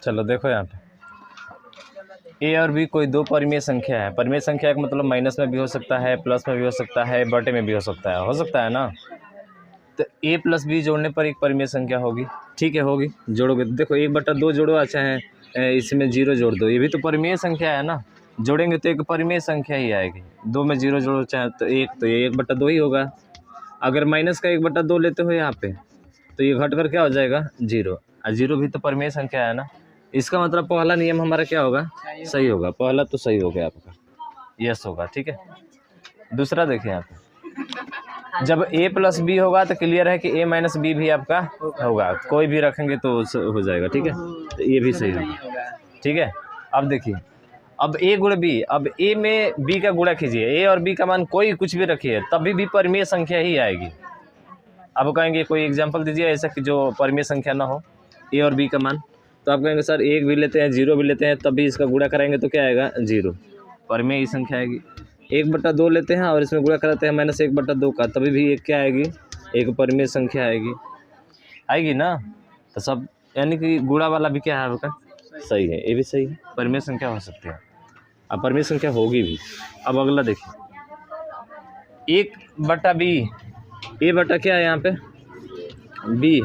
चलो देखो यहाँ पे ए और बी कोई दो परिमेय संख्या है। परिमेय संख्या का मतलब माइनस में भी हो सकता है, प्लस में भी हो सकता है, बटे में भी हो सकता है ना। तो ए प्लस बी जोड़ने पर एक परिमेय संख्या होगी, ठीक है, होगी। जोड़ोगे तो देखो 1/2 जोड़ो, अच्छा है इसमें 0 जोड़ दो, ये भी तो परिमेय संख्या है ना। जोड़ेंगे तो एक परिमेय संख्या ही आएगी। 2 में 0 जोड़ो चाहे तो 1, तो ये 1/2 ही होगा। अगर माइनस का 1/2 लेते हो यहाँ पे तो ये घट कर क्या हो जाएगा 0, और 0 भी तो परिमेय संख्या है ना। इसका मतलब पहला नियम हमारा क्या होगा, सही होगा। पहला तो सही हो गया आपका, यस होगा, ठीक है। दूसरा देखिए यहाँ पे, जब a प्लस बी होगा तो क्लियर है कि a माइनस बी भी आपका होगा, कोई भी रखेंगे तो हो जाएगा, ठीक है। तो ये भी सही होगा, ठीक है। अब देखिए, अब a गुणे b, अब a में b का गुणा कीजिए, a और b का मान कोई कुछ भी रखिए तभी भी परिमेय संख्या ही आएगी। अब कहेंगे कोई एग्जांपल दीजिए ऐसा कि जो परिमेय संख्या ना हो, a और b का मान। तो आप कहेंगे सर 1 भी लेते हैं 0 भी लेते हैं तब भी इसका गुणा कराएंगे तो क्या आएगा 0, परिमेय ही संख्या आएगी। 1/2 लेते हैं और इसमें गुणा कराते हैं -1/2 का, तभी भी एक क्या आएगी, एक परिमेय संख्या आएगी ना। तो सब यानी कि गुणा वाला भी क्या है आपका सही है, ये भी सही है, परिमेय संख्या हो सकती है, अब परिमेय संख्या होगी भी। अब अगला देखिए 1/b, a बटा क्या है यहाँ पे b,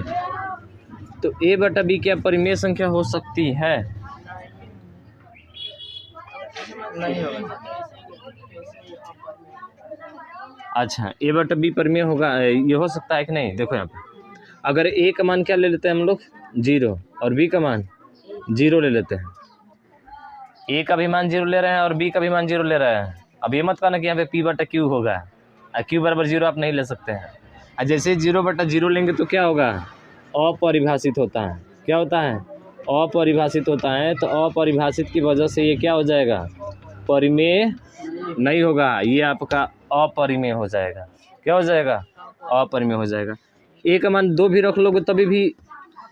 तो a/b क्या परिमेय संख्या हो सकती है? नहीं होगा। अच्छा, a/b परिमेय होगा, ये हो सकता है कि नहीं? देखो यहाँ पे अगर a का मान क्या ले लेते हैं हम लोग 0 और b का मान 0 ले लेते हैं, a का भी मान 0 ले रहे हैं और b का भी मान 0 ले रहे हैं। अब ये मत कहना कि यहाँ पे p/q होगा, q बराबर 0 आप नहीं ले सकते हैं। जैसे 0/0 लेंगे तो क्या होगा, अपरिभाषित होता है। क्या होता है, अपरिभाषित होता है। तो अपरिभाषित की वजह से ये क्या हो जाएगा, परिमेय नहीं होगा, ये आपका अपरिमेय हो जाएगा। क्या हो जाएगा, अपरिमेय हो जाएगा। a का मान 2 भी रख लोगे तभी भी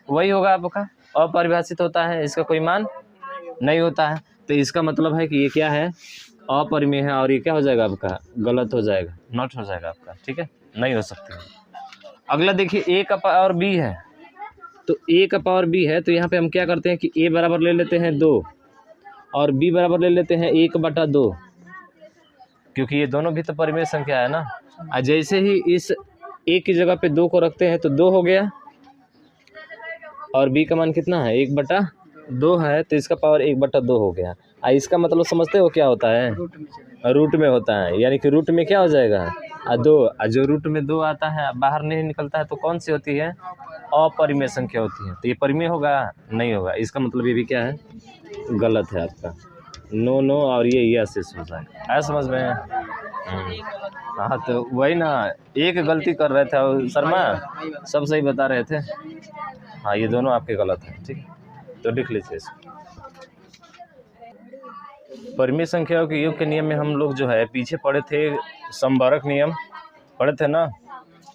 वही होगा आपका, अपरिभाषित होता है, इसका कोई मान नहीं होता है। तो इसका मतलब है कि ये क्या है, अपरिमेय है, और ये क्या हो जाएगा आपका गलत हो जाएगा, नॉट हो जाएगा आपका, ठीक है, नहीं हो सकती है। अगला देखिए a का पावर b है, तो a का पावर b है तो यहाँ पे हम क्या करते हैं कि a बराबर ले लेते हैं 2 और b बराबर ले लेते हैं 1/2, क्योंकि ये दोनों भी तो परिमेय संख्या है ना। जैसे ही इस a की जगह पे 2 को रखते हैं तो 2 हो गया, और b का मान कितना है 1/2 है, तो इसका पावर 1/2 हो गया। इसका मतलब समझते हो क्या होता है, रूट में होता है, यानी कि रूट में क्या हो जाएगा 2, जो रूट में 2 आता है बाहर नहीं निकलता है तो कौन सी होती है, अपरिमेय संख्या होती है। तो ये परिमेय होगा नहीं होगा, इसका मतलब ये भी क्या है, गलत है आपका, नो और ये यस हो जाएगा। है समझ में? हाँ, तो वही ना, एक गलती कर रहे थे और शर्मा सब सही बता रहे थे। हाँ, ये दोनों आपके गलत हैं, ठीक है, तो लिख लीजिए इसको। परिमेय संख्याओं के योग के नियम में हम लोग जो है पीछे पढ़े थे, समबारक नियम पढ़े थे ना,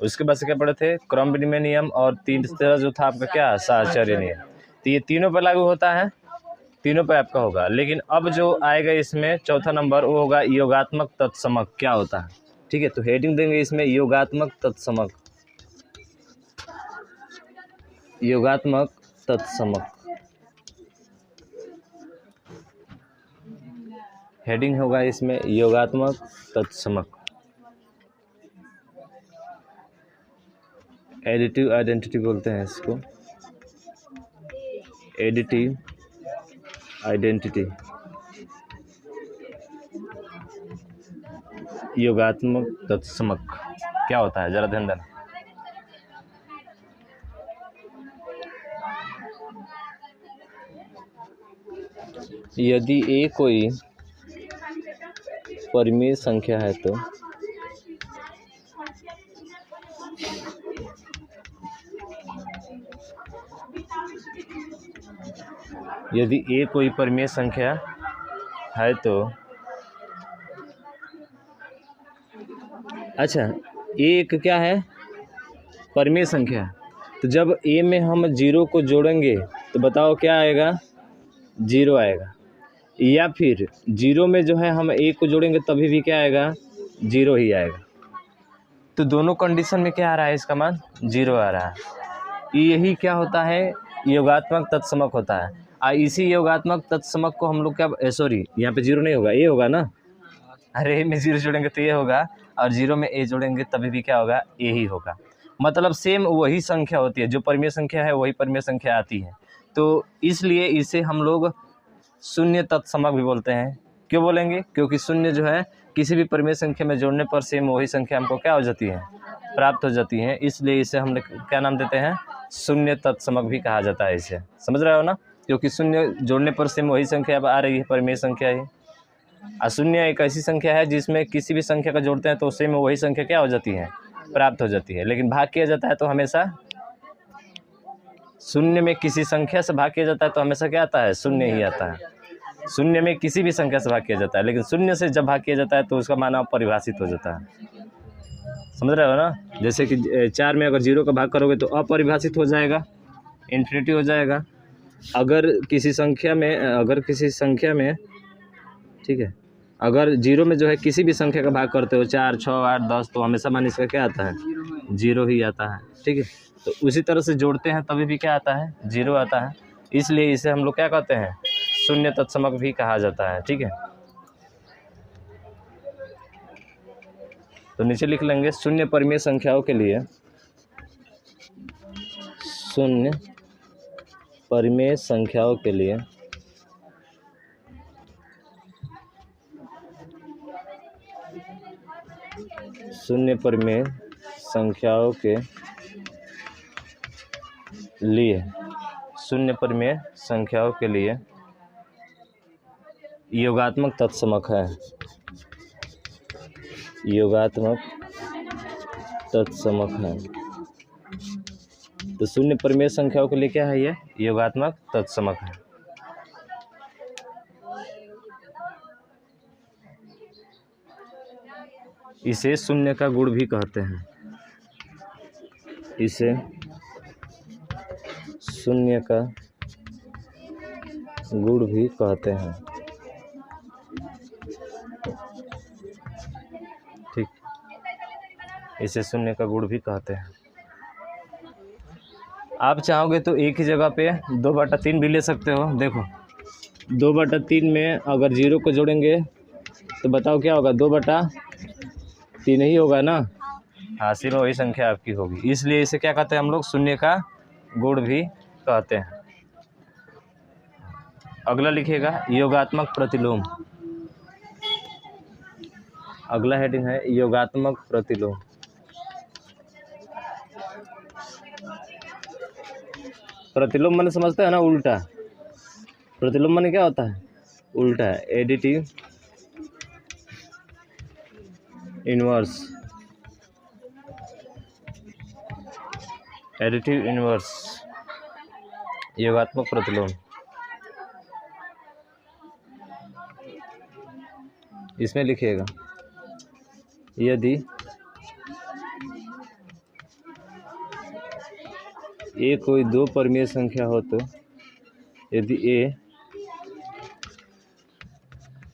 उसके बाद से क्या पढ़े थे, क्रम विनिमय नियम, और तीसरा जो था आपका क्या, साहचर्य नियम। तो ये तीनों पर लागू होता है, तीनों पे आपका होगा। लेकिन अब जो आएगा इसमें चौथा नंबर वो होगा योगात्मक तत्समक। क्या होता है, ठीक है, तो हेडिंग देंगे इसमें योगात्मक तत्समक, योगात्मक तत्समक हेडिंग होगा इसमें योगात्मक तत्समक। एडिटिव आइडेंटिटी बोलते हैं इसको, एडिटिव आइडेंटिटी, योगात्मक तत्समक क्या होता है जरा ध्यान देना। यदि a कोई परिमेय संख्या है तो यदि a कोई परिमेय संख्या है तो, अच्छा a एक क्या है परिमेय संख्या, तो जब a में हम 0 को जोड़ेंगे तो बताओ क्या आएगा, 0 आएगा। या फिर 0 में जो है हम a को जोड़ेंगे तभी भी क्या आएगा, 0 ही आएगा। तो दोनों कंडीशन में क्या आ रहा है, इसका मान 0 आ रहा है। यही क्या होता है, योगात्मक तत्समक होता है। इसी योगात्मक तत्समक को हम लोग क्या, सॉरी यहाँ पे जीरो नहीं होगा, ए होगा ना, अरे ए में जीरो जोड़ेंगे तो ये होगा, और जीरो में ए जोड़ेंगे तभी भी क्या होगा, ए ही होगा। मतलब सेम वही संख्या होती है, जो परिमेय संख्या है वही परिमेय संख्या आती है। तो इसलिए इसे हम लोग शून्य तत्समक भी बोलते हैं। क्यों बोलेंगे, क्योंकि शून्य जो है किसी भी परिमेय संख्या में जोड़ने पर सेम वही संख्या हमको क्या हो जाती है, प्राप्त हो जाती है। इसलिए इसे हम क्या नाम देते हैं, शून्य तत्समक भी कहा जाता है इसे। समझ रहे हो ना, क्योंकि शून्य जोड़ने पर सेम वही संख्या आ रही है, परिमेय संख्या ही। शून्य एक ऐसी संख्या है जिसमें किसी भी संख्या का जोड़ते हैं तो सेम वही संख्या क्या हो जाती है, प्राप्त हो जाती है। लेकिन भाग किया जाता है तो हमेशा शून्य में किसी संख्या से भाग किया जाता है तो हमेशा क्या आता है, शून्य ही आता है। शून्य में किसी भी संख्या से भाग किया जाता है, लेकिन शून्य से जब भाग किया जाता है तो उसका मान अपरिभाषित हो जाता है। समझ रहे हो ना, जैसे कि 4 में अगर 0 का भाग करोगे तो अपरिभाषित हो जाएगा, इन्फिनिटी हो जाएगा। अगर किसी संख्या में ठीक है, अगर 0 में जो है किसी भी संख्या का भाग करते हो 4, 6, 8, 10 तो हमेशा मान इसका क्या आता है, 0 ही आता है। ठीक है, तो उसी तरह से जोड़ते हैं तभी भी क्या आता है, 0 आता है। इसलिए इसे हम लोग क्या कहते हैं, शून्य तत्समक भी कहा जाता है। ठीक है, तो नीचे लिख लेंगे शून्य परिमेय संख्याओं के लिए, शून्य परिमेय संख्याओं के लिए शून्य परिमेय संख्याओं के लिए शून्य परिमेय संख्याओं के लिए योगात्मक तत्समक है, योगात्मक तत्समक है। तो शून्य परिमेय संख्याओं के लिए क्या है, ये योगात्मक तत्समक है। इसे शून्य का गुण भी कहते हैं, इसे शून्य का गुण भी कहते हैं। ठीक, इसे शून्य का गुण भी कहते हैं। आप चाहोगे तो एक ही जगह पे 2/3 भी ले सकते हो। देखो 2/3 में अगर 0 को जोड़ेंगे तो बताओ क्या होगा, 2/3 ही होगा ना। हाँ, सिर्फ वही संख्या आपकी होगी, इसलिए इसे क्या कहते हैं हम लोग, शून्य का गुण भी कहते हैं। अगला लिखिएगा योगात्मक प्रतिलोम। अगला हेडिंग है योगात्मक प्रतिलोम। प्रतिलोम माने समझते हैं ना, उल्टा। प्रतिलोम माने क्या होता है, उल्टा है, एडिटिव इनवर्स, एडिटिव इनवर्स योगात्मक प्रतिलोम। इसमें लिखिएगा यदि ए कोई 2 परिमेय संख्या हो तो, यदि ए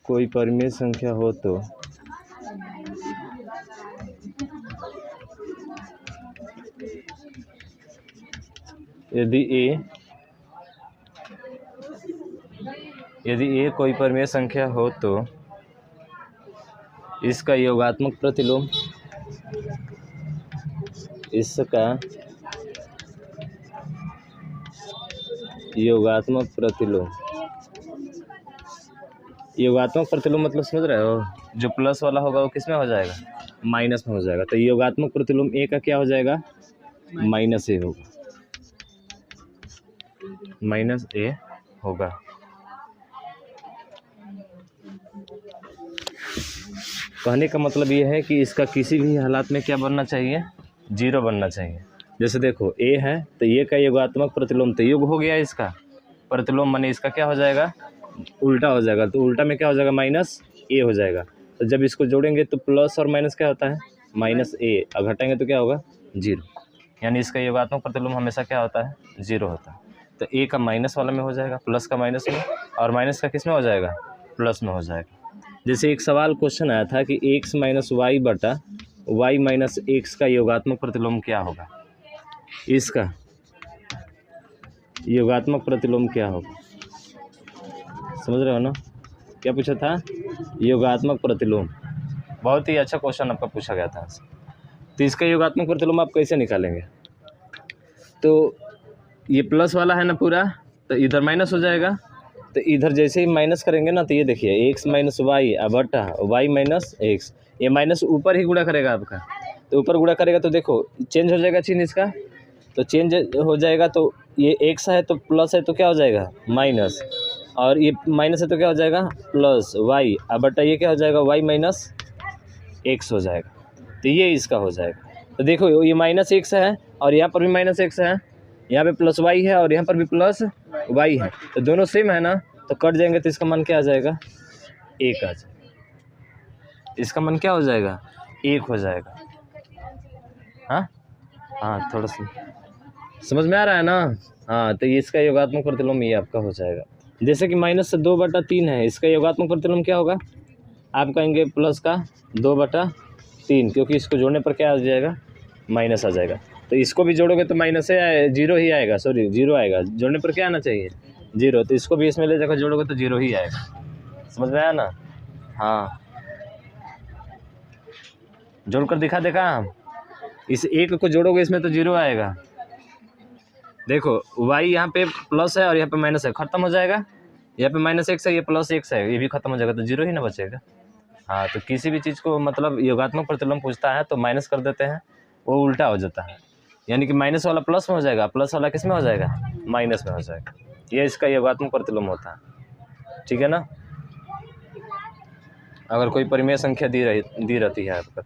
कोई परिमेय संख्या हो तो यदि ए कोई परिमेय संख्या हो तो इसका योगात्मक प्रतिलोम, इसका योगात्मक प्रतिलोम। योगात्मक प्रतिलोम मतलब समझ रहे हो, जो प्लस वाला होगा वो किस में हो जाएगा, माइनस में हो जाएगा। तो योगात्मक प्रतिलोम ए का क्या हो जाएगा, माइनस ए होगा, माइनस ए होगा। कहने का मतलब ये है कि इसका किसी भी हालात में क्या बनना चाहिए, 0 बनना चाहिए। जैसे देखो ए है तो ये का योगात्मक प्रतिलोम तो युग हो गया, इसका प्रतिलोम माने इसका क्या हो जाएगा, उल्टा हो जाएगा। तो उल्टा में क्या हो जाएगा, माइनस ए हो जाएगा। तो जब इसको जोड़ेंगे तो प्लस और माइनस क्या होता है, माइनस ए, और घटाएंगे तो क्या होगा, 0। यानी इसका योगात्मक प्रतिलोम हमेशा क्या होता है, 0 होता है। तो ए का माइनस वाला में हो जाएगा, प्लस का माइनस में, और माइनस का किस में हो जाएगा, प्लस में हो जाएगा। जैसे एक सवाल क्वेश्चन आया था कि x माइनस वाई बटा y माइनस एक्स का योगात्मक प्रतिलोम क्या होगा। इसका योगात्मक प्रतिलोम क्या होगा, समझ रहे हो ना? क्या पूछा था? योगात्मक प्रतिलोम। बहुत ही अच्छा क्वेश्चन आपका पूछा गया था। तो इसका योगात्मक प्रतिलोम आप कैसे निकालेंगे? तो ये प्लस वाला है ना पूरा, तो इधर माइनस हो जाएगा। तो इधर जैसे ही माइनस करेंगे ना, तो ये देखिए एक्स माइनस वाई बटा वाई माइनस एक्स, ये माइनस ऊपर ही गुणा करेगा आपका। तो ऊपर गुणा करेगा तो देखो चेंज हो जाएगा चिन्ह इसका, तो चेंज हो जाएगा। तो ये एक्स है तो प्लस है तो क्या हो जाएगा माइनस, और ये माइनस है तो क्या हो जाएगा प्लस वाई बटा ये क्या हो जाएगा वाई माइनस एक्स हो जाएगा। तो ये इसका हो जाएगा। तो देखो ये माइनस एक्स है और यहाँ पर भी माइनस एक्स है, यहाँ पे प्लस वाई है और यहाँ पर भी प्लस वाई है, तो दोनों सेम है ना, तो कट जाएंगे तो इसका मान क्या आ जाएगा एक आ जाएगा। इसका मान क्या हो जाएगा एक हो जाएगा। हाँ थोड़ा सा समझ में आ रहा है ना? हाँ, तो इसका योगात्मक प्रतिलोम ये आपका हो जाएगा। जैसे कि माइनस से 2/3 है, इसका योगात्मक प्रतिलोम क्या होगा? आप कहेंगे प्लस का 2/3, क्योंकि इसको जोड़ने पर क्या आ जाएगा माइनस आ जाएगा। तो इसको भी जोड़ोगे तो माइनस है जीरो ही आएगा, सॉरी जीरो आएगा, जोड़ने पर क्या आना चाहिए जीरो। तो इसको भी इसमें ले जाकर जोड़ोगे तो जीरो ही आएगा। समझ में आया ना? हाँ, जोड़कर दिखा देगा। इस एक को जोड़ोगे इसमें तो जीरो आएगा। देखो y यहाँ पे प्लस है और यहाँ पे माइनस है, खत्म हो जाएगा। यहाँ पे माइनस एक्स है, ये प्लस एक्स है, ये भी खत्म हो जाएगा, तो जीरो ही ना बचेगा। हाँ, तो किसी भी चीज़ को मतलब योगात्मक प्रतिलोम पूछता है तो माइनस कर देते हैं, वो उल्टा हो जाता है। यानी कि माइनस वाला प्लस में हो जाएगा, प्लस वाला किस में हो जाएगा माइनस में हो जाएगा। ये इसका योगात्मक प्रतिलोम होता है, ठीक है ना? अगर कोई परिमेय संख्या दी रहती है आपका,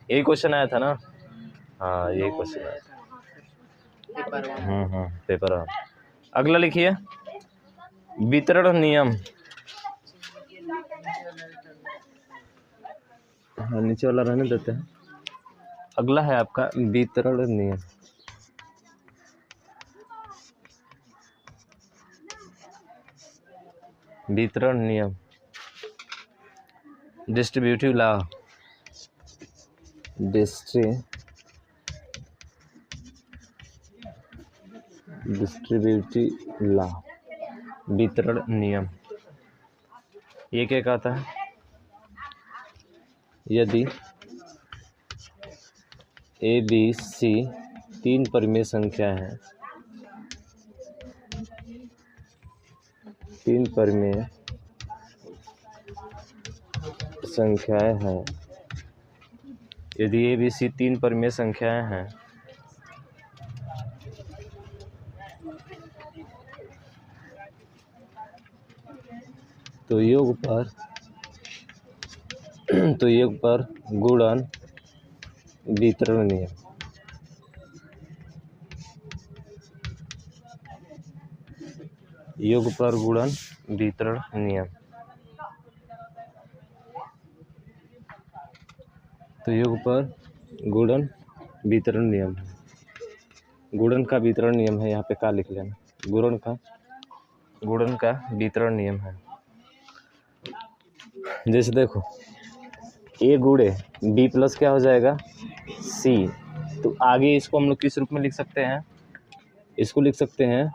यही क्वेश्चन आया था ना? हाँ, यही क्वेश्चन आया था पेपर। अगला लिखिए वितरण नियम। हाँ, नीचे वाला रहने देते हैं। अगला है आपका वितरण नियम। वितरण नियम, डिस्ट्रीब्यूटिव लॉ, डिस्ट्रीब्यूटिव लॉ, वितरण नियम। ये क्या कहता है? यदि ए बी सी 3 परिमेय संख्या है, 3 परिमेय संख्याएं हैं, यदि ए बी सी 3 परिमेय संख्याएं हैं, तो योग पर गुणन वितरण नियम। योग पर गुणन वितरण नियम। तो योग पर गुणन वितरण नियम, गुणन का वितरण नियम है, यहाँ पे का लिख लेना, गुणन का वितरण नियम है। जैसे देखो ए गुणे बी प्लस क्या हो जाएगा सी, तो आगे इसको हम लोग किस रूप में लिख सकते हैं? इसको लिख सकते हैं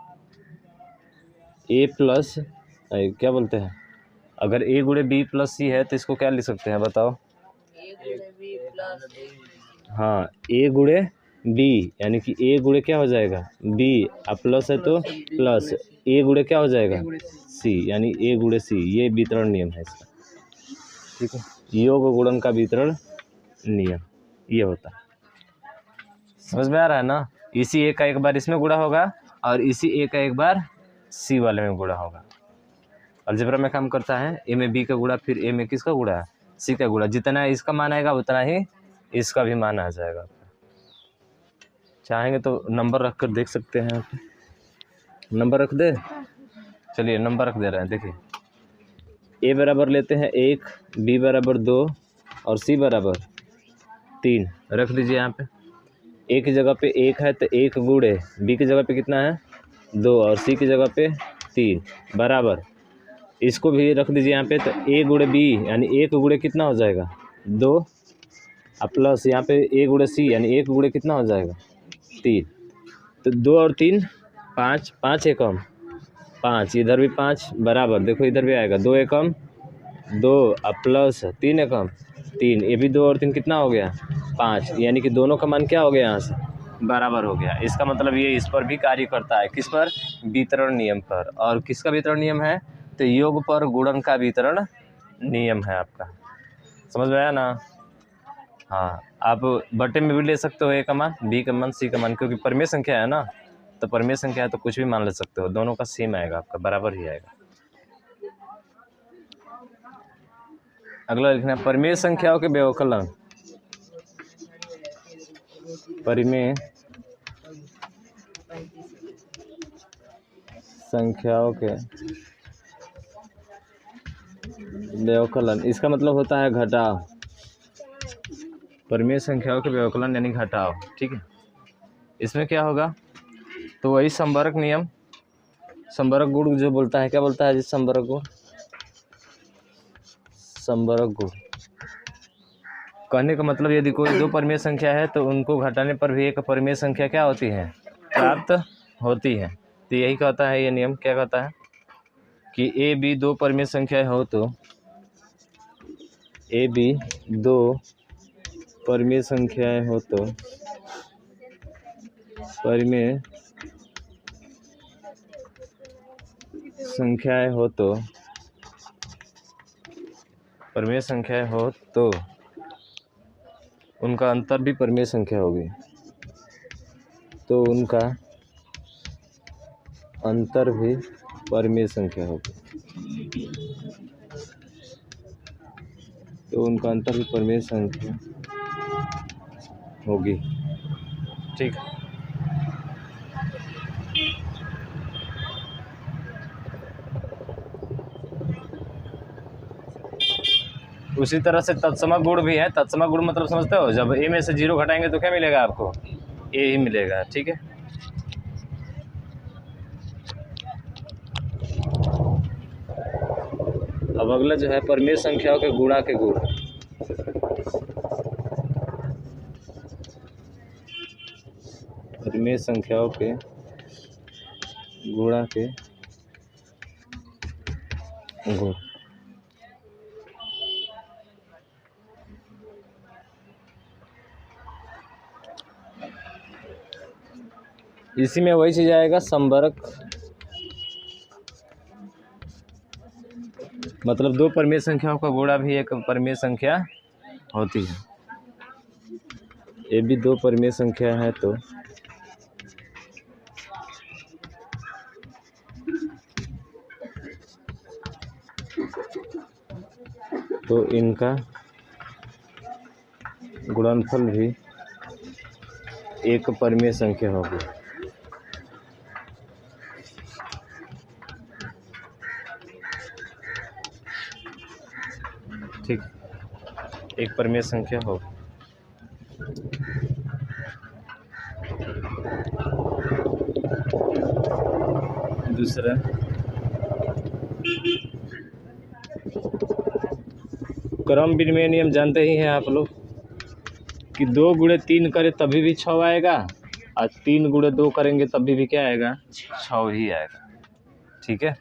ए प्लस क्या बोलते हैं, अगर ए गुणे बी प्लस सी है तो इसको क्या लिख सकते हैं बताओ? हाँ, ए गुणे बी, यानी कि ए गुणे क्या हो जाएगा बी, अब प्लस है तो प्लस ए गुणे क्या हो जाएगा सी, यानी ए गुणे सी। ये वितरण नियम है इसका, ठीक है? योग गुणन का वितरण नियम ये होता है। समझ में आ रहा है ना? इसी ए का एक बार इसमें गुणा होगा और इसी ए का एक बार सी वाले में गुणा होगा। अलजेब्रा में काम करता है, ए में बी का गुणा, फिर ए में किसका गुणा सी का गुणा। जितना इसका मान आएगा उतना ही इसका भी मान आ जाएगा। चाहेंगे तो नंबर रख कर देख सकते हैं। नंबर रख दे, चलिए नंबर रख दे रहे हैं। देखिए ए बराबर लेते हैं 1, बी बराबर 2 और सी बराबर 3 रख दीजिए। यहाँ पे ए की जगह पे 1 है तो 1 गुणे बी की जगह पे कितना है 2 और सी की जगह पे 3 बराबर, इसको भी रख दीजिए यहाँ पे। तो ए गुणे बी यानी 1 गुणे कितना हो जाएगा 2 और प्लस यहाँ पे ए गुणे सी यानी 1 गुणे कितना हो जाएगा 3। तो 2 और 3 5 5 एकम 5, इधर भी 5 बराबर, देखो इधर भी आएगा 2 एकम 2 प्लस 3 एकम 3, ये भी 2 और 3 कितना हो गया 5, यानी कि दोनों का मान क्या हो गया यहाँ से बराबर हो गया। इसका मतलब ये इस पर भी कार्य करता है, किस पर, वितरण नियम पर। और किसका वितरण नियम है, तो योग पर गुणन का वितरण नियम है आपका, समझ में आया ना। हाँ, आप बटे में भी ले सकते हो, ए का मान, बी का मान, सी का मान, क्योंकि परमेय संख्या है ना, तो परमेय संख्या है तो कुछ भी मान ले सकते हो, दोनों का सेम आएगा आपका, बराबर ही आएगा। अगला लिखना है परमेय संख्याओं के व्यवकलन। परिमेय संख्याओं के व्यवकलन, इसका मतलब होता है घटाव। परिमेय संख्याओं के व्यवकलन यानी घटाव, ठीक है। इसमें क्या होगा, तो वही संबरक नियम, संबरक गुण जो बोलता है, क्या बोलता है जी, संबरक गुण, संबरक गुण कहने का मतलब यदि कोई दो परिमेय संख्या है तो उनको घटाने पर भी एक परिमेय संख्या क्या होती है, प्राप्त होती है। तो यही कहता है ये नियम, क्या कहता है कि ए बी दो परिमेय संख्याएं हो तो ए बी दो परिमेय संख्याएं हो तो परिमेय संख्याएं हो तो परिमेय संख्याएं हो तो उनका अंतर भी परिमेय संख्या होगी, तो उनका अंतर भी परिमेय संख्या होगी, तो उनका अंतर भी परिमेय संख्या होगी, ठीक। उसी तरह से तत्समक गुण भी है। तत्समक गुण मतलब समझते हो, जब ए में से 0 घटाएंगे तो क्या मिलेगा आपको, ए ही मिलेगा, ठीक है। अब अगला जो है परिमेय संख्याओं के गुणा के गुण। परिमेय संख्याओं के गुणा के गुण। इसी में वही चीज आएगा संबरक, मतलब दो परिमेय संख्याओं का गुणा भी एक परिमेय संख्या होती है। ये भी दो परिमेय संख्या है तो इनका गुणनफल भी एक परिमेय संख्या होगी, ठीक, एक परिमेय संख्या होगी। दूसरा क्रम विनिमय नियम जानते ही हैं आप लोग कि 2 गुणे 3 करें तभी भी 6 आएगा, और 3 गुणे 2 करेंगे तभी भी क्या आएगा, 6 ही आएगा, ठीक है।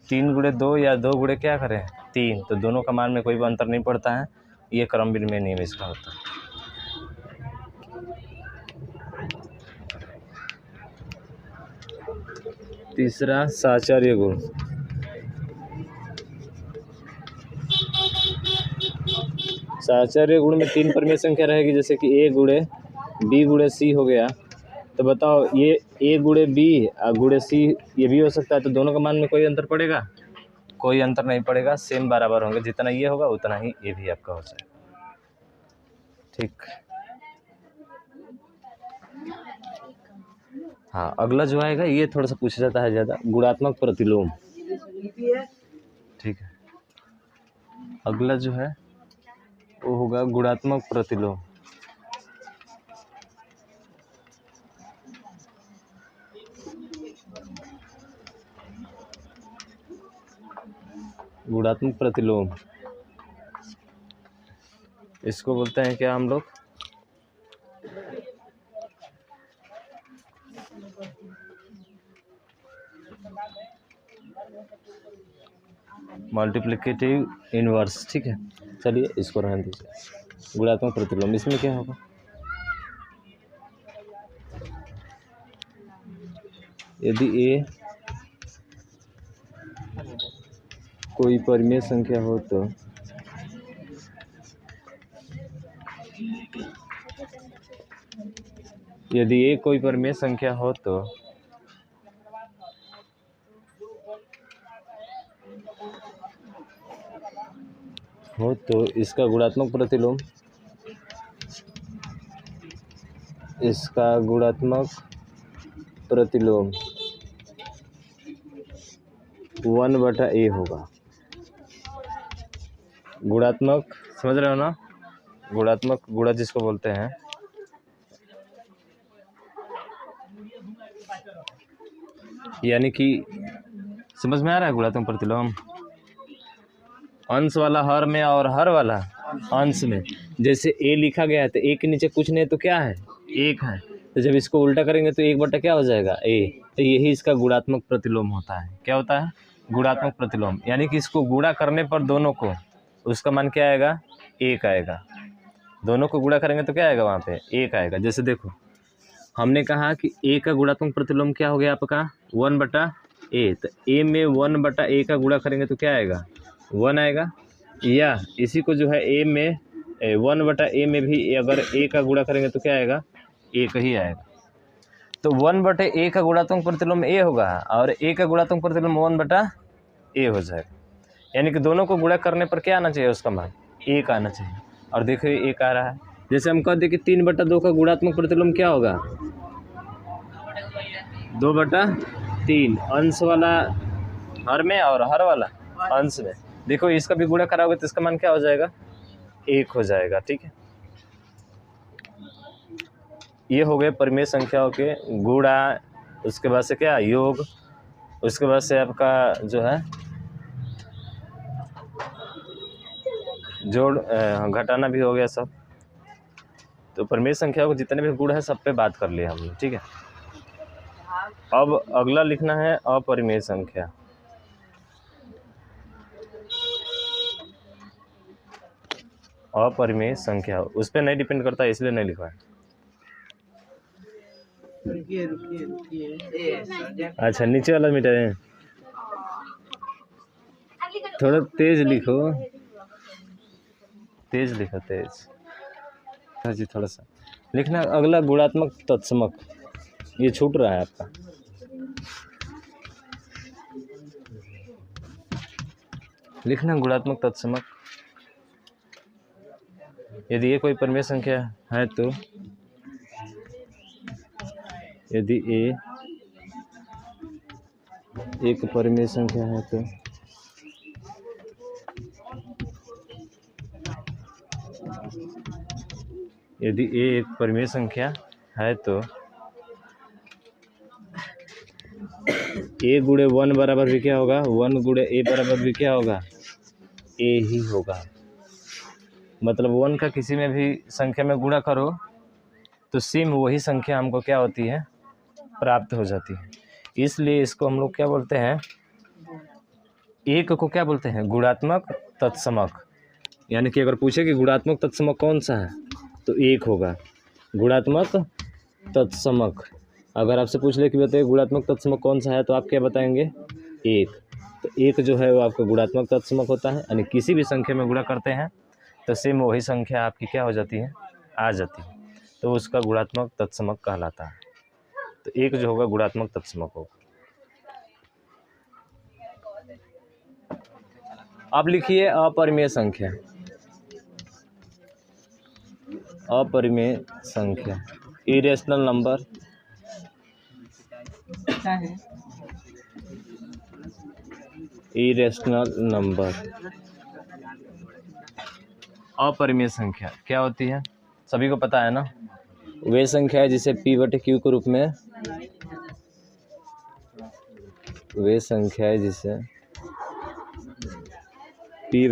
3 गुणे 2 या 2 गुणे क्या करें 3, तो दोनों का मान में कोई भी अंतर नहीं पड़ता है, ये क्रम विनिमय नियम इसका होता है। तीसरा साचार्य गुण। साचार्य गुण में 3 परिमेय संख्या रहेगी, जैसे कि ए गुणे बी गुणे सी हो गया, तो बताओ ये ए गुणे बी गुणे सी ये भी हो सकता है, तो दोनों का मान में कोई अंतर पड़ेगा, कोई अंतर नहीं पड़ेगा, सेम बराबर होंगे, जितना ये होगा उतना ही ये भी आपका हो जाएगा, ठीक। हाँ, अगला जो आएगा ये थोड़ा सा पूछा जाता है ज़्यादा, गुणात्मक प्रतिलोम, ठीक है। अगला जो है वो होगा गुणात्मक प्रतिलोम। गुणात्मक प्रतिलोम इसको बोलते हैं क्या हम लोग, मल्टीप्लिकेटिव इनवर्स, ठीक है। चलिए इसको रहने दीजिए। गुणात्मक प्रतिलोम, इसमें क्या होगा, यदि ए कोई परिमेय संख्या हो तो यदि ए कोई परिमेय संख्या हो तो इसका गुणात्मक प्रतिलोम, इसका गुणात्मक प्रतिलोम 1/a होगा। गुणात्मक समझ रहे हो ना, गुणात्मक गुणा जिसको बोलते हैं, यानी कि समझ में आ रहा है गुणात्मक प्रतिलोम, अंश वाला हर में और हर वाला अंश में। जैसे ए लिखा गया है तो ए के नीचे कुछ नहीं तो क्या है, एक है, तो जब इसको उल्टा करेंगे तो 1/, क्या हो जाएगा, ए। तो यही इसका गुणात्मक प्रतिलोम होता है। क्या होता है, गुणात्मक प्रतिलोम, यानी कि इसको गुणा करने पर दोनों को, उसका मान क्या आएगा, 1 आएगा। दोनों को गुणा करेंगे तो क्या आएगा, वहाँ पे 1 आएगा। जैसे देखो हमने कहा कि ए का गुणात्मक प्रतिलोम क्या हो गया आपका, 1/a। तो ए में 1/a का गुणा करेंगे तो क्या आएगा, 1 आएगा। या इसी को जो है ए में 1/a में भी अगर ए का गुणा करेंगे तो क्या आएगा, 1 ही आएगा। तो 1/a का गुणात्मक प्रतिलोम ए होगा और ए का गुणात्मक प्रतिलोम 1/a हो जाएगा। यानी कि दोनों को गुणा करने पर क्या आना चाहिए, उसका मान 1 आना चाहिए। और देखो 1 आ रहा है। जैसे हम कह दें कि 3/2 का गुणात्मक प्रतिलोम क्या होगा, 2/3, अंश वाला हर में और हर वाला अंश में। देखो इसका भी गुणा कराओगे तो इसका मान क्या हो जाएगा, 1 हो जाएगा, ठीक है। ये हो गए परिमेय संख्याओं के गुणा, उसके बाद से क्या, योग, उसके बाद से आपका जो है जोड़ घटाना भी हो गया सब। तो परिमेय संख्याओं को जितने भी गुण है सब पे बात कर लिया हमने, ठीक है। अब अगला लिखना है अपरिमेय संख्या। अपरिमेय संख्या उस पर नहीं डिपेंड करता, इसलिए नहीं लिखा है। अच्छा नीचे वाला मिटाए, थोड़ा तेज लिखो, तेज लिखो, तेज जी, थोड़ा सा लिखना। अगला गुणात्मक तत्समक, ये छूट रहा है आपका। लिखना गुणात्मक तत्समक, यदि ये कोई परिमेय संख्या है तो, यदि ए एक परिमेय संख्या है तो यदि ए एक परिमेय संख्या है तो ए गुणे 1 बराबर भी क्या होगा, 1 गुणे ए बराबर भी क्या होगा, ए ही होगा। मतलब 1 का किसी में भी संख्या में गुणा करो तो सेम वही संख्या हमको क्या होती है, प्राप्त हो जाती है। इसलिए इसको हम लोग क्या बोलते हैं, एक को क्या बोलते हैं, गुणात्मक तत्समक। यानी कि अगर पूछे कि गुणात्मक तत्समक कौन सा है तो 1 होगा, गुणात्मक तत्समक। अगर आपसे पूछ ले कि बताइए गुणात्मक तत्समक कौन सा है तो आप क्या बताएंगे, 1। तो 1 जो है वो आपका गुणात्मक तत्समक होता है। यानी किसी भी संख्या में गुणा करते हैं तो सेम वही संख्या आपकी क्या हो जाती है, आ जाती है, तो उसका गुणात्मक तत्समक कहलाता है। तो 1 जो होगा गुणात्मक तत्समक होगा। अब लिखिए अपरिमेय संख्या। अपरिमेय संख्या, इरेशनल नंबर, इरेशनल नंबर। अपरिमेय संख्या क्या होती है, सभी को पता है ना, वे संख्या है जिसे p/q के रूप में, वे संख्या है जिसे p/q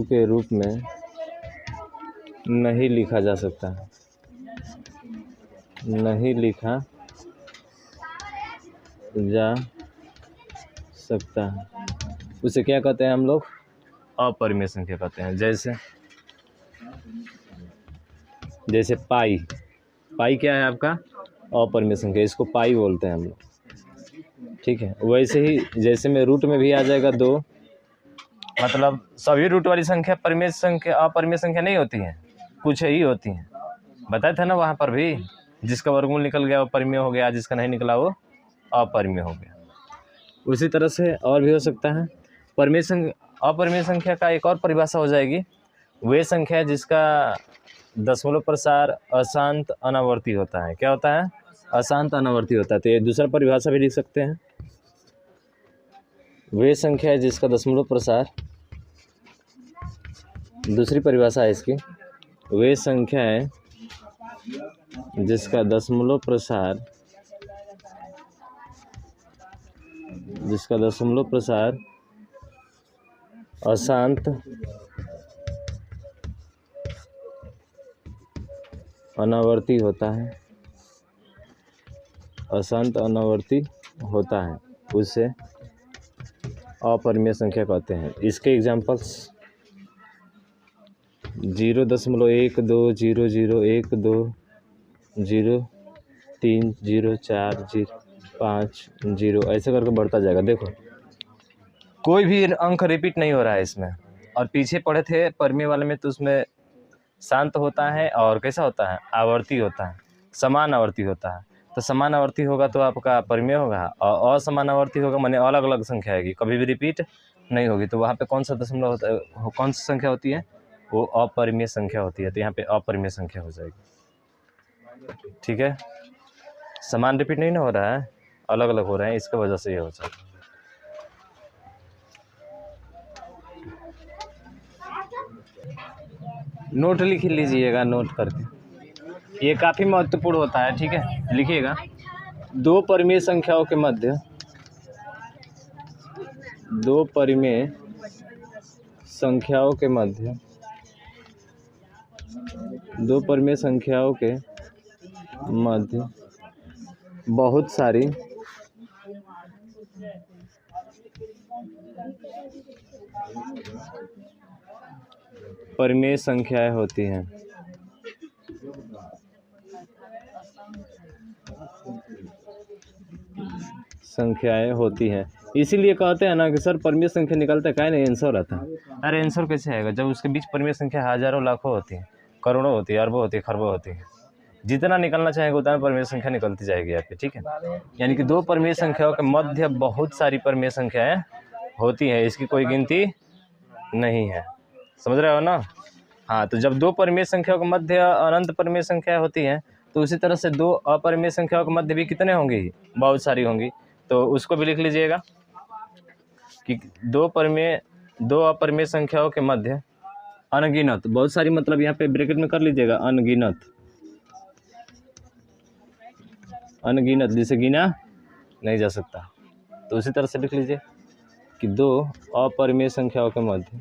के रूप में नहीं लिखा जा सकता, नहीं लिखा जा सकता है, उसे क्या कहते हैं हम लोग? अपरिमेय संख्या कहते हैं। जैसे पाई क्या है आपका? अपरिमेय संख्या, इसको पाई बोलते हैं हम लोग, ठीक है। वैसे ही जैसे में रूट में भी आ जाएगा 2, मतलब सभी रूट वाली संख्या परिमेय संख्या अपरिमेय संख्या नहीं होती हैं, कुछ ही होती हैं। बताया था ना वहाँ पर भी, जिसका वर्गमूल निकल गया वो परिमेय हो गया, जिसका नहीं निकला वो अपरिमेय हो गया। उसी तरह से और भी हो सकता है। अपरिमेय संख्या का एक और परिभाषा हो जाएगी, वे संख्या जिसका दशमलव प्रसार अशांत अनावर्ती होता है। क्या होता है? अशांत अनावर्ती होता है। तो ये दूसरा परिभाषा भी लिख सकते हैं, वे संख्या है जिसका दशमलव प्रसार, दूसरी परिभाषा है इसकी, वे संख्या है जिसका दशमलव प्रसार अशांत अनावर्ती होता है, उसे अपरिमेय संख्या कहते हैं। इसके एग्जाम्पल्स 0.1012030405 ऐसे करके बढ़ता जाएगा। देखो कोई भी अंक रिपीट नहीं हो रहा है इसमें, और पीछे पढ़े थे परिमेय वाले में तो उसमें शांत होता है और कैसा होता है? आवर्ती होता है, समान आवर्ती होता है। तो समान आवर्ती होगा तो आपका परिमेय होगा, और असमान आवर्ती होगा माने अलग अलग संख्या आएगी, कभी भी रिपीट नहीं होगी। तो वहाँ पे कौन सा दशमलव होता है, कौन सी संख्या होती है? वो अपरिमेय संख्या होती है। तो यहाँ पे अपरिमेय संख्या हो जाएगी, ठीक है। समान रिपीट नहीं ना हो रहा है, अलग अलग हो रहे हैं, इसके वजह से ये हो जाएगा। नोट लिख लीजिएगा, नोट करके, ये काफ़ी महत्वपूर्ण होता है, ठीक है। लिखिएगा, दो परिमेय संख्याओं के मध्य बहुत सारी परिमेय संख्याएं होती हैं। इसीलिए कहते हैं ना कि सर परिमेय संख्या निकलता है नहीं, आंसर आता है। अरे आंसर कैसे आएगा जब उसके बीच परिमेय संख्या हजारों लाखों होती है, करोड़ों होती है, अरबों होती है, खरबों होती है। जितना निकलना चाहेगा उतना परिमेय संख्या निकलती जाएगी आपकी, ठीक है। यानी कि दो परिमेय संख्याओं के मध्य बहुत सारी परिमेय संख्याएं होती हैं, इसकी कोई गिनती नहीं है। समझ रहे हो ना? हाँ, तो जब दो परिमेय संख्याओं के मध्य अनंत परिमेय संख्या होती हैं, तो उसी तरह से दो अपरिमेय संख्याओं के मध्य भी कितने होंगी? बहुत सारी होंगी। तो उसको भी लिख लीजिएगा कि दो अपरिमेय संख्याओं के मध्य अनगिनत, बहुत सारी मतलब यहाँ पे ब्रैकेट में कर लीजिएगा, अनगिनत जिसे गिना नहीं जा सकता। तो उसी तरह से लिख लीजिए कि दो अपरिमेय संख्याओं के मध्य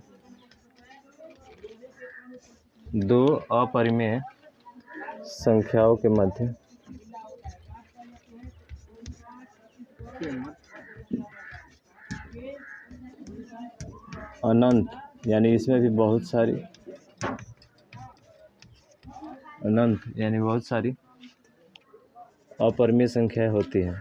अनंत, यानी इसमें भी बहुत सारी अपरिमेय संख्याएं होती हैं।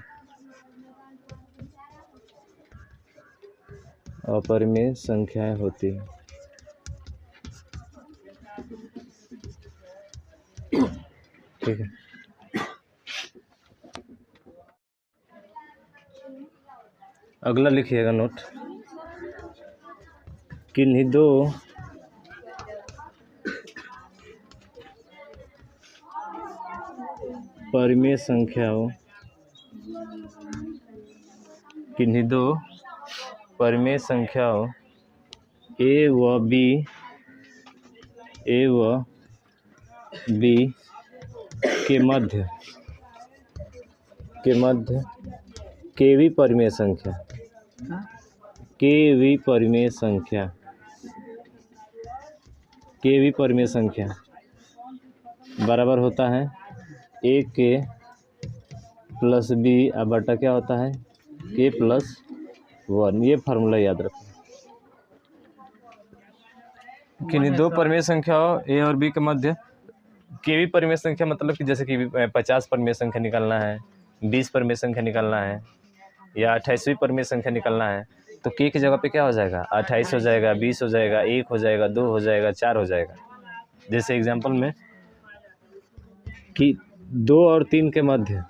ठीक है। अगला लिखिएगा नोट, किन्हीं दो परिमेय संख्याओं ए व बी के मध्य केवी परिमेय संख्या बराबर होता है ए के प्लस बी बटा क्या होता है? के प्लस 1। ये फार्मूला याद रखो। किन्हीं दो परिमेय संख्या हो ए और बी के मध्य, केवी परिमेय संख्या मतलब कि जैसे कि 50 परिमेय संख्या निकालना है, 20 परिमेय संख्या निकालना है, या 28वीं परिमेय संख्या निकालना है, तो के की जगह पे क्या हो जाएगा? 28 हो जाएगा, 20 हो जाएगा, 1 हो जाएगा, 2 हो जाएगा, 4 हो जाएगा। जैसे एग्जाम्पल में कि 2 और 3 के मध्य,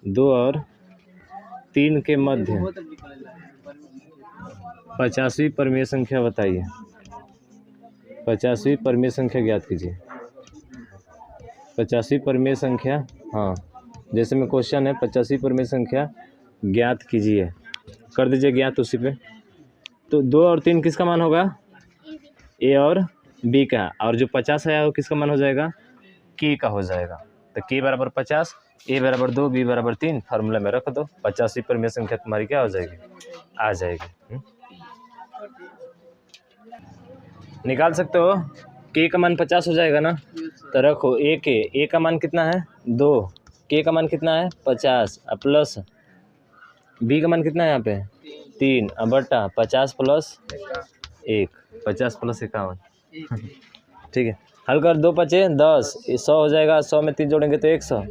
2 और 3 के मध्य 50वीं परिमेय संख्या बताइए। 50वीं परिमेय संख्या ज्ञात कीजिए। 50वीं परिमेय संख्या, हाँ जैसे में क्वेश्चन है 50वीं परिमेय संख्या ज्ञात कीजिए, कर दीजिए ज्ञात उसी पे। तो 2 और 3 किसका मान होगा? ए और बी का, और जो 50 है वो किसका मान हो जाएगा? के का हो जाएगा। तो के बराबर 50, ए बराबर 2, बी बराबर 3, फार्मूला में रख दो, 50वीं परिमेय संख्या तुम्हारी क्या हो जाएगी? आ जाएगी। निकाल सकते हो। के का मान 50 हो जाएगा ना, तो रखो ए का मान कितना है? 2, के का मान कितना है? 50, प्लस बी का मान कितना है यहाँ पे? 3, बटा 50 प्लस 1, 50 प्लस 51। ठीक है, हल कर, 2 5 10, 100 हो जाएगा, 100 में 3 जोड़ेंगे तो 100,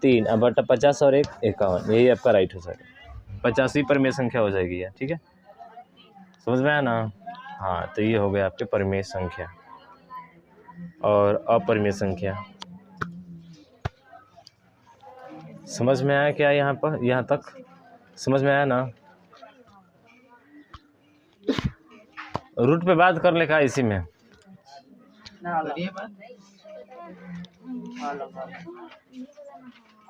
3 बटा 50 और 1 51, यही आपका राइट हो जाएगा। 85वीं परिमेय संख्या हो जाएगी यार। ठीक है, समझ में आया ना? हाँ, तो ये हो गया आपके परिमेय संख्या और अपरिमेय संख्या। समझ में आया क्या? यहाँ पर यहाँ तक समझ में आया ना? रूट पे बात कर लेगा इसी में।